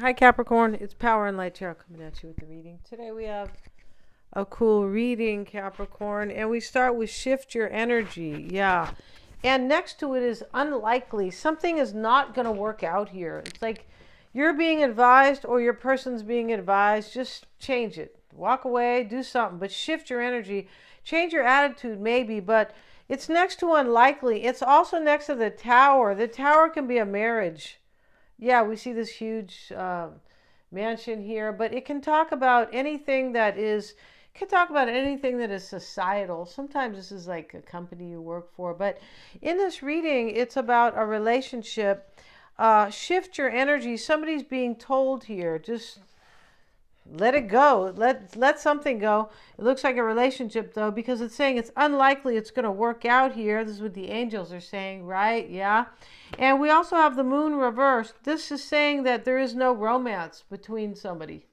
Hi Capricorn, it's Power and Light Tarot coming at you with the reading. Today we have a cool reading, Capricorn, and we start with shift your energy. Yeah. And next to it is unlikely. Something is not going to work out here. It's like you're being advised or your person's being advised. Just change it. Walk away, do something, but shift your energy. Change your attitude, maybe, but it's next to unlikely. It's also next to the tower. The tower can be a marriage. Yeah, we see this huge mansion here, but it can talk about anything that is, it can talk about anything that is societal. Sometimes this is like a company you work for, but in this reading, it's about a relationship. Shift your energy. Somebody's being told here, just let it go. Let something go. It looks like a relationship though, because it's saying it's unlikely it's going to work out here. This is what the angels are saying, right? Yeah. And we also have the moon reversed. This is saying that there is no romance between somebody,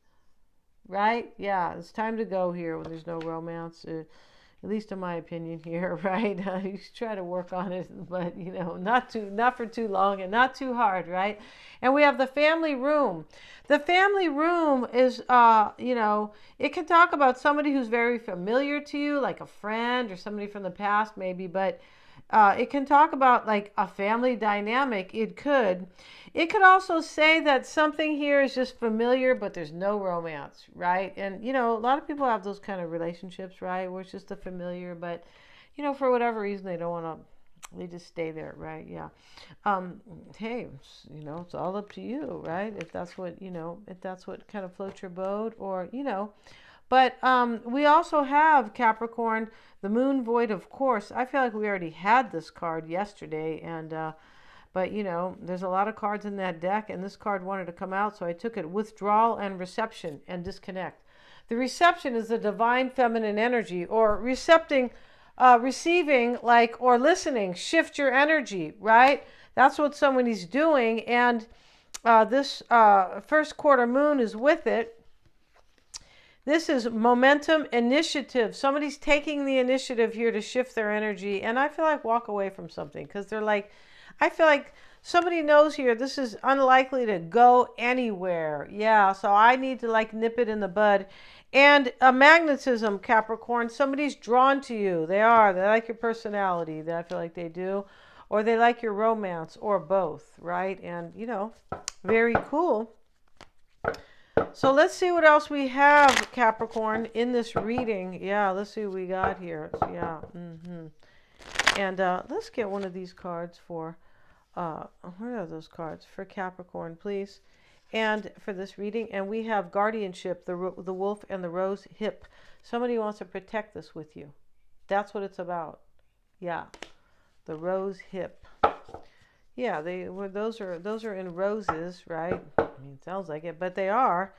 right? Yeah, it's time to go here when there's no romance. At least in my opinion here, right? You should try to work on it, but not for too long and not too hard, right? And we have the family room. The family room is, it can talk about somebody who's very familiar to you, like a friend or somebody from the past, maybe, but it can talk about like a family dynamic. It could. It could also say that something here is just familiar, but there's no romance, right? And, a lot of people have those kind of relationships, right? Where it's just a familiar, but, for whatever reason, they don't want to, they just stay there, right? Yeah. Hey, it's all up to you, right? If that's what, if that's what kind of floats your boat or, but we also have Capricorn, the moon void, of course. I feel like we already had this card yesterday, and but there's a lot of cards in that deck, and this card wanted to come out, so I took it. Withdrawal and reception and disconnect. The reception is the divine feminine energy, or receiving, like, or listening. Shift your energy, right? That's what somebody's doing, and this first quarter moon is with it. This is momentum, initiative. Somebody's taking the initiative here to shift their energy. And I feel like walk away from something because they're like, I feel like somebody knows here this is unlikely to go anywhere. Yeah, so I need to like nip it in the bud. And a magnetism, Capricorn. Somebody's drawn to you. They are. They like your personality. That I feel like they do. Or they like your romance, or both, right? And, very cool. So let's see what else we have, Capricorn, in this reading. Yeah, let's see what we got here. Yeah. And let's get one of these cards for, where are those cards? For Capricorn, please. And for this reading. And we have Guardianship, the wolf and the rose hip. Somebody wants to protect this with you. That's what it's about. Yeah. The rose hip. Yeah, those are in roses, right? I mean, it sounds like it, but they are.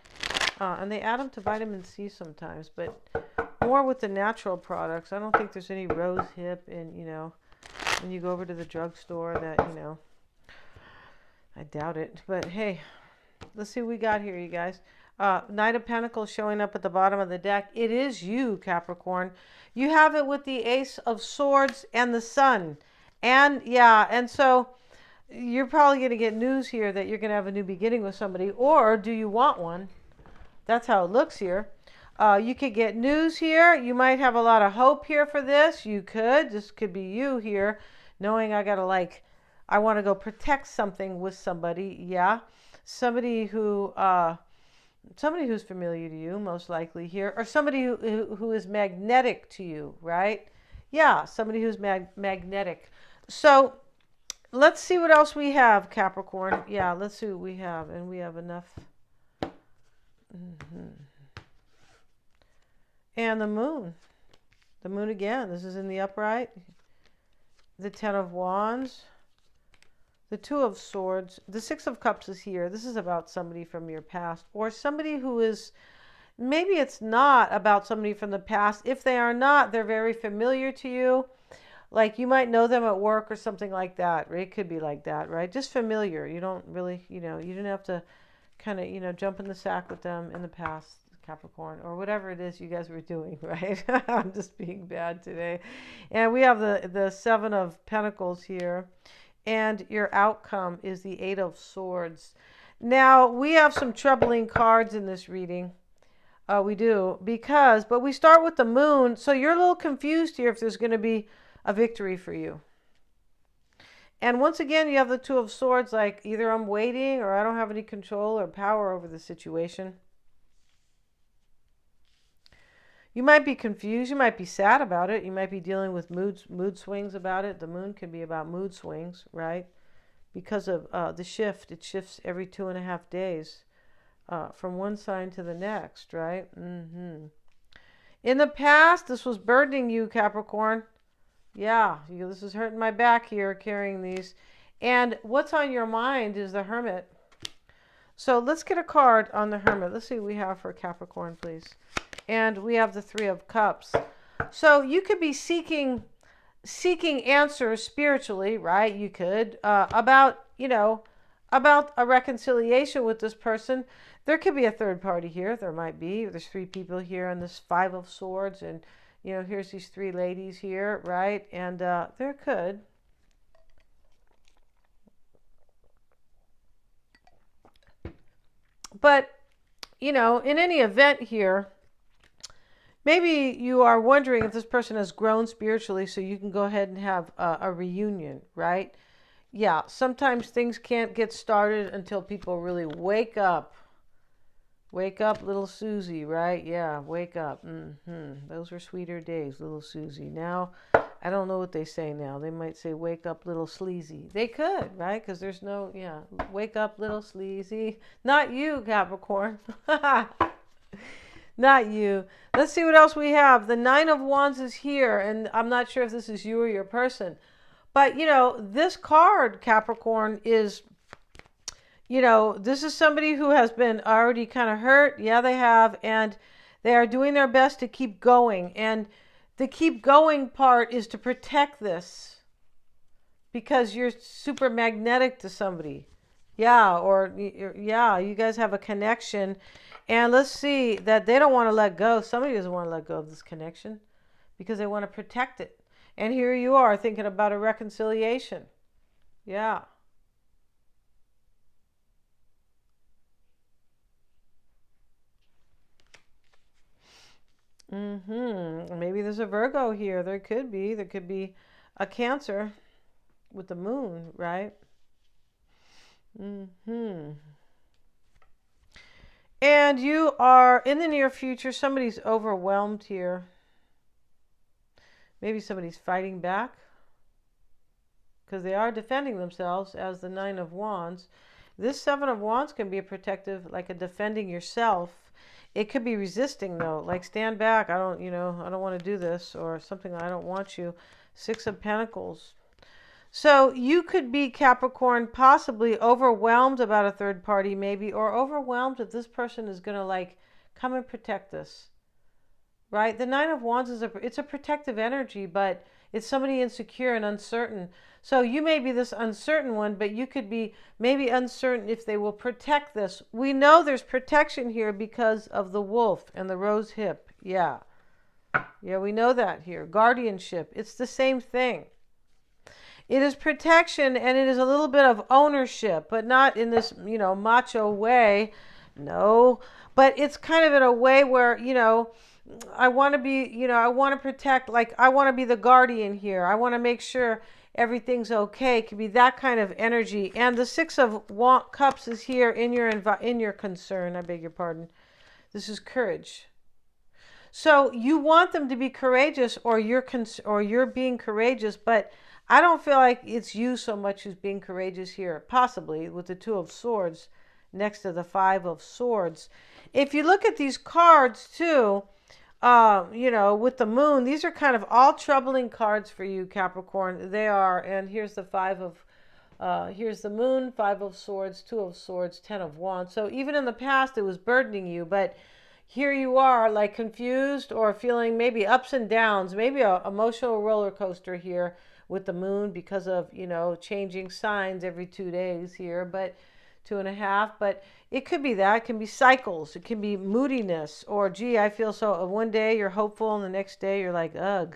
And they add them to vitamin C sometimes, but more with the natural products. I don't think there's any rose hip in, when you go over to the drugstore that, I doubt it. But hey, let's see what we got here, you guys. Knight of Pentacles showing up at the bottom of the deck. It is you, Capricorn. You have it with the Ace of Swords and the Sun. And yeah, and so you're probably going to get news here that you're going to have a new beginning with somebody, or do you want one? That's how it looks here. You could get news here. You might have a lot of hope here for this. You could. This could be you here, knowing I want to go protect something with somebody. Yeah, somebody who's familiar to you, most likely here, or somebody who is magnetic to you, right? Yeah, somebody who's magnetic. So let's see what else we have, Capricorn. Yeah, let's see what we have. And we have enough. And the moon. The moon again. This is in the upright. The Ten of Wands. The Two of Swords. The Six of Cups is here. This is about somebody from your past. Or somebody who is... Maybe it's not about somebody from the past. If they are not, they're very familiar to you. Like you might know them at work or something like that. Right? It could be like that, right? Just familiar. You don't really, you didn't have to kind of, jump in the sack with them in the past, Capricorn, or whatever it is you guys were doing, right? I'm just being bad today. And we have the Seven of Pentacles here. And your outcome is the Eight of Swords. Now, we have some troubling cards in this reading. We do, but we start with the moon, so you're a little confused here if there's going to be a victory for you. And once again, you have the Two of Swords, like either I'm waiting or I don't have any control or power over the situation. You might be confused. You might be sad about it. You might be dealing with mood swings about it. The moon can be about mood swings, right? Because of the shift. It shifts every 2.5 days from one sign to the next, right? In the past, this was burdening you, Capricorn. Yeah, this is hurting my back here, carrying these. And what's on your mind is the Hermit. So let's get a card on the Hermit. Let's see what we have for Capricorn, please. And we have the Three of Cups. So you could be seeking answers spiritually, right? You could about a reconciliation with this person. There could be a third party here. There might be. There's 3 people here on this Five of Swords, and here's these 3 ladies here, right? And there could. But in any event here, maybe you are wondering if this person has grown spiritually, so you can go ahead and have a reunion, right? Yeah, sometimes things can't get started until people really wake up. Wake up, little Susie, right? Yeah, wake up. Those were sweeter days, little Susie. Now, I don't know what they say now. They might say, wake up, little sleazy. They could, right? Because there's no, wake up, little sleazy. Not you, Capricorn. Not you. Let's see what else we have. The Nine of Wands is here, and I'm not sure if this is you or your person. But, this card, Capricorn, is... this is somebody who has been already kind of hurt. Yeah, they have. And they are doing their best to keep going. And the keep going part is to protect this. Because you're super magnetic to somebody. Yeah, you guys have a connection. And let's see that they don't want to let go. Somebody doesn't want to let go of this connection. Because they want to protect it. And here you are thinking about a reconciliation. Yeah. Maybe there's a Virgo here. There could be a Cancer with the moon, right? And you are in the near future. Somebody's overwhelmed here. Maybe somebody's fighting back because they are defending themselves as the Nine of Wands. This Seven of Wands can be a protective, like a defending yourself. It could be resisting though, like stand back. I don't want to do this or something. I don't want you. Six of Pentacles. So you could be, Capricorn, possibly overwhelmed about a third party maybe, or overwhelmed that this person is going to like come and protect this. Right? The Nine of Wands it's a protective energy, but it's somebody insecure and uncertain. So you may be this uncertain one, but you could be maybe uncertain if they will protect this. We know there's protection here because of the wolf and the rose hip. Yeah. Yeah, we know that here. Guardianship. It's the same thing. It is protection and it is a little bit of ownership, but not in this, macho way. No. But it's kind of in a way where, I want to be, I want to protect, like I want to be the guardian here. I want to make sure everything's okay. It could be that kind of energy. And the Six of Cups is here in your concern. I beg your pardon. This is courage. So you want them to be courageous, or you're being courageous, but I don't feel like it's you so much who's being courageous here. Possibly with the Two of Swords next to the Five of Swords. If you look at these cards too, with the moon, these are kind of all troubling cards for you, Capricorn. They are. And here's the here's the moon, Five of Swords, Two of Swords, Ten of Wands. So even in the past, it was burdening you, but here you are like confused or feeling maybe ups and downs, maybe an emotional roller coaster here with the moon because of, changing signs every 2 days here, but 2.5, but it could be that. It can be cycles. It can be moodiness, or gee, I feel so. One day you're hopeful and the next day you're like, ugh,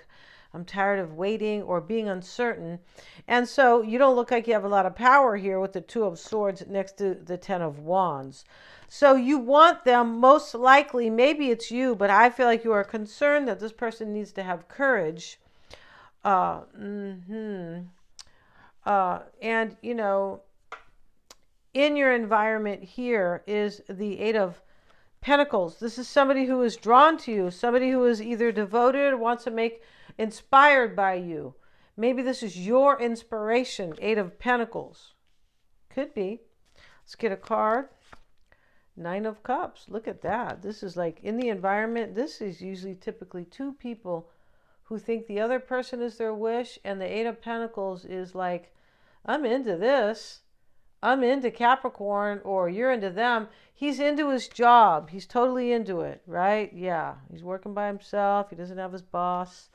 I'm tired of waiting or being uncertain. And so you don't look like you have a lot of power here with the Two of Swords next to the Ten of Wands. So you want them, most likely, maybe it's you, but I feel like you are concerned that this person needs to have courage. And, you know, in your environment here is the Eight of Pentacles. This is somebody who is drawn to you, somebody who is either devoted or wants to make inspired by you. Maybe this is your inspiration. Eight of Pentacles. Could be. Let's get a card. Nine of Cups. Look at that. This is like in the environment. This is usually typically two people who think the other person is their wish. And the Eight of Pentacles is like, I'm into this. I'm into Capricorn, or you're into them. He's into his job. He's totally into it, right? Yeah. He's working by himself. He doesn't have his boss,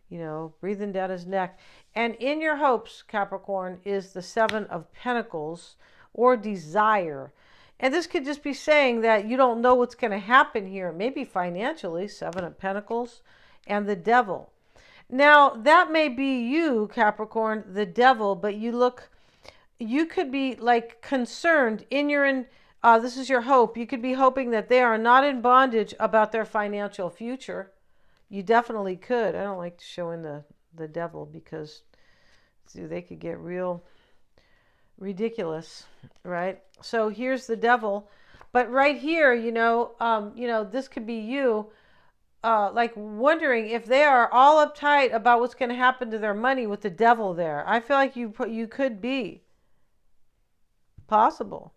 you know, breathing down his neck. And in your hopes, Capricorn, is the Seven of Pentacles, or desire. And this could just be saying that you don't know what's going to happen here. Maybe financially, Seven of Pentacles, and the Devil. Now, that may be you, Capricorn, the Devil, but you could be like concerned this is your hope. You could be hoping that they are not in bondage about their financial future. You definitely could. I don't like showing the devil because they could get real ridiculous, right? So here's the devil. But right here, this could be you, like wondering if they are all uptight about what's going to happen to their money with the devil there. I feel like you could be. Possible.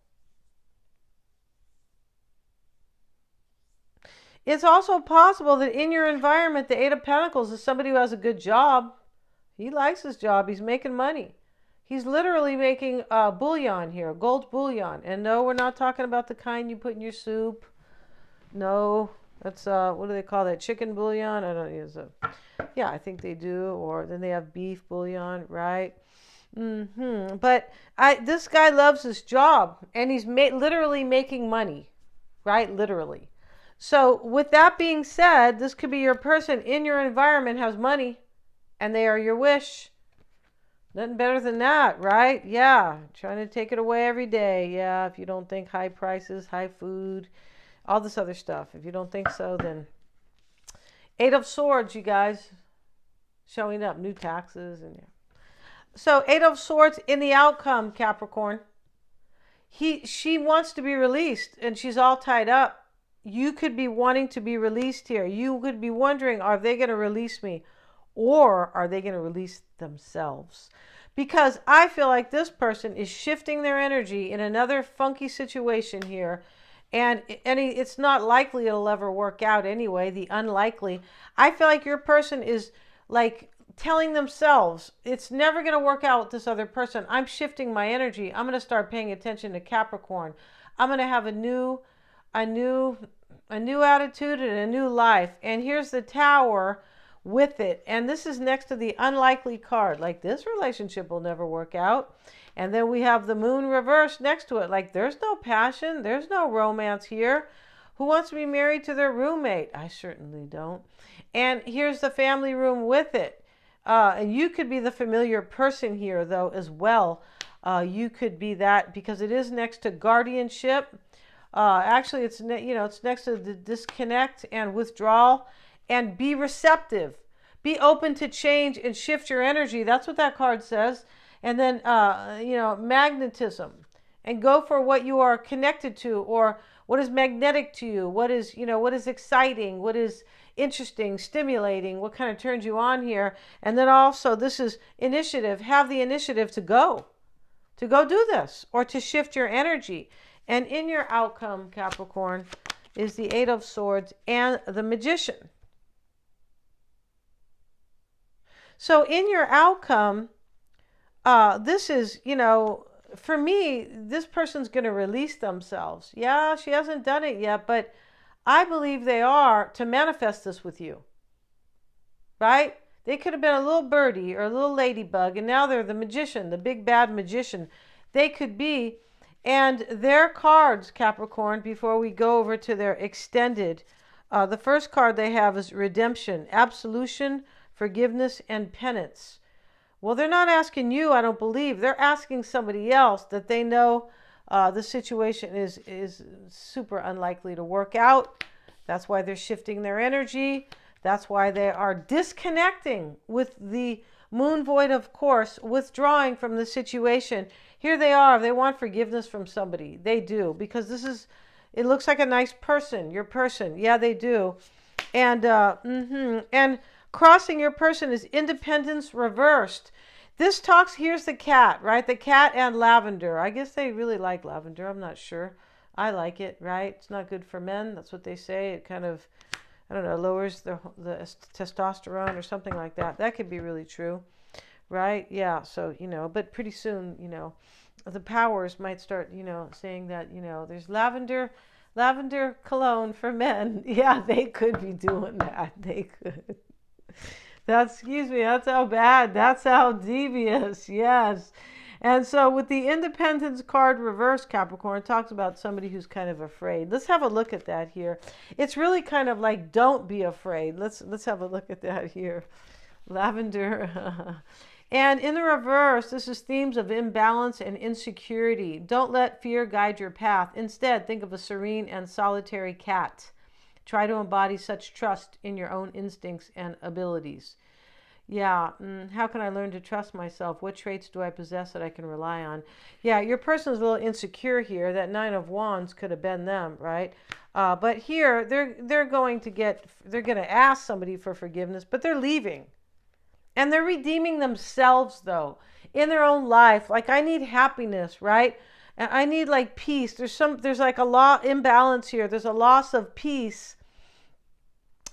It's also possible that in your environment, the Eight of Pentacles is somebody who has a good job. He likes his job. He's making money. He's literally making bullion here, gold bullion. And no, we're not talking about the kind you put in your soup. No, that's, what do they call that? Chicken bouillon? I don't use it. Yeah, I think they do. Or then they have beef bouillon, right? But this guy loves his job, and he's literally making money, right? Literally. So with that being said, this could be your person in your environment has money, and they are your wish. Nothing better than that, right? Yeah. Trying to take it away every day. Yeah. If you don't think high prices, high food, all this other stuff. If you don't think so, then Eight of Swords, you guys, showing up, new taxes and yeah. So Eight of Swords in the outcome, Capricorn. She wants to be released, and she's all tied up. You could be wanting to be released here. You could be wondering, are they going to release me? Or are they going to release themselves? Because I feel like this person is shifting their energy in another funky situation here. And it's not likely it'll ever work out anyway, the unlikely. I feel like your person is like telling themselves, it's never going to work out with this other person. I'm shifting my energy. I'm going to start paying attention to Capricorn. I'm going to have a new attitude and a new life. And here's the Tower with it. And this is next to the unlikely card. Like, this relationship will never work out. And then we have the Moon reversed next to it. Like, there's no passion. There's no romance here. Who wants to be married to their roommate? I certainly don't. And here's the family room with it. And you could be the familiar person here, though, as well. You could be that because it is next to guardianship. Actually, it's next to the disconnect and withdrawal. And be receptive. Be open to change and shift your energy. That's what that card says. And then, magnetism. And go for what you are connected to, or what is magnetic to you. What is exciting. What is interesting, stimulating. What kind of turns you on here. And then also, this is initiative. Have the initiative to go do this, or to shift your energy. And in your outcome, Capricorn, is the Eight of Swords and the Magician. So in your outcome, this is, for me, this person's going to release themselves. Yeah, she hasn't done it yet, but I believe they are to manifest this with you. Right? They could have been a little birdie or a little ladybug, and now they're the magician, the big bad magician. They could be. And their cards, Capricorn, before we go over to their extended, the first card they have is redemption, absolution forgiveness and penance. Well, they're not asking you, I don't believe. They're asking somebody else that they know the situation is super unlikely to work out. That's why they're shifting their energy. That's why they are disconnecting with the moon void, of course, withdrawing from the situation. Here they are. They want forgiveness from somebody. They do, because it looks like a nice person, your person. Yeah, they do. And and crossing your person is independence reversed. Here's the cat, right? The cat and lavender. I guess they really like lavender. I'm not sure. I like it, right? It's not good for men. That's what they say. It kind of, I don't know, lowers the testosterone or something like that. That could be really true, right? Yeah. So, but pretty soon, the powers might start, saying that, there's lavender cologne for men. Yeah, they could be doing that. They could. Excuse me, that's how bad, that's how devious, yes. And so with the Independence card reversed, Capricorn, it talks about somebody who's kind of afraid. Let's have a look at that here. It's really kind of like, don't be afraid. Let's have a look at that here. Lavender. And in the reverse, this is themes of imbalance and insecurity. Don't let fear guide your path. Instead, think of a serene and solitary cat. Try to embody such trust in your own instincts and abilities. Yeah, how can I learn to trust myself? What traits do I possess that I can rely on? Yeah, your person's a little insecure here. That 9 of Wands could have been them, right? But here, they're going to ask somebody for forgiveness, but they're leaving. And they're redeeming themselves, though, in their own life. Like, I need happiness, right? And I need, like, peace. There's like a imbalance here. There's a loss of peace.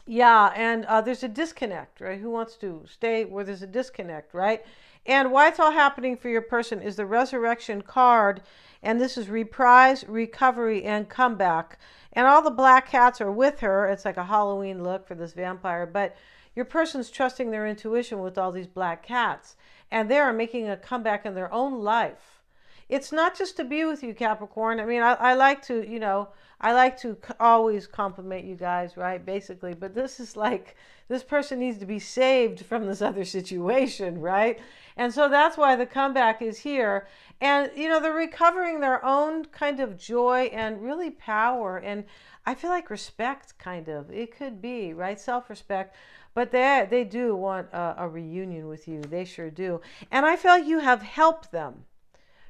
Yeah, and there's a disconnect, right? Who wants to stay where there's a disconnect, right? And why it's all happening for your person is the Resurrection card, and this is reprise, recovery, and comeback. And all the black cats are with her. It's like a Halloween look for this vampire, but your person's trusting their intuition with all these black cats, and they are making a comeback in their own life. It's not just to be with you, Capricorn. I mean, I like to, I like to always compliment you guys, right? Basically, but this is like, this person needs to be saved from this other situation, right? And so that's why the comeback is here. And, they're recovering their own kind of joy and really power. And I feel like respect, kind of. It could be, right? Self-respect. But they do want a reunion with you. They sure do. And I feel like you have helped them.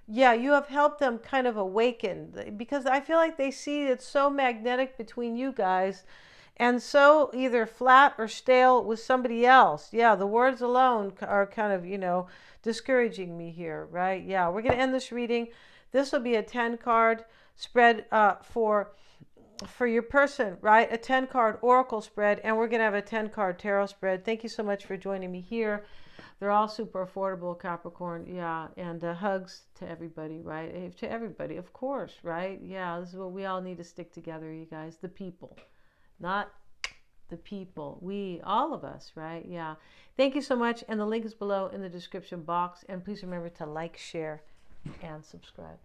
Yeah, you have helped them kind of awaken, because I feel like they see it's so magnetic between you guys and so either flat or stale with somebody else. Yeah, the words alone are kind of, discouraging me here, right? Yeah, we're going to end this reading. This will be a 10 card spread for your person, right? A 10 card oracle spread, and we're going to have a 10 card tarot spread. Thank you so much for joining me here. They're all super affordable, Capricorn. Yeah, and hugs to everybody, right? To everybody, of course, right? Yeah, this is what we all need to stick together, you guys. The people, not the people. We, all of us, right? Yeah. Thank you so much. And the link is below in the description box. And please remember to like, share, and subscribe.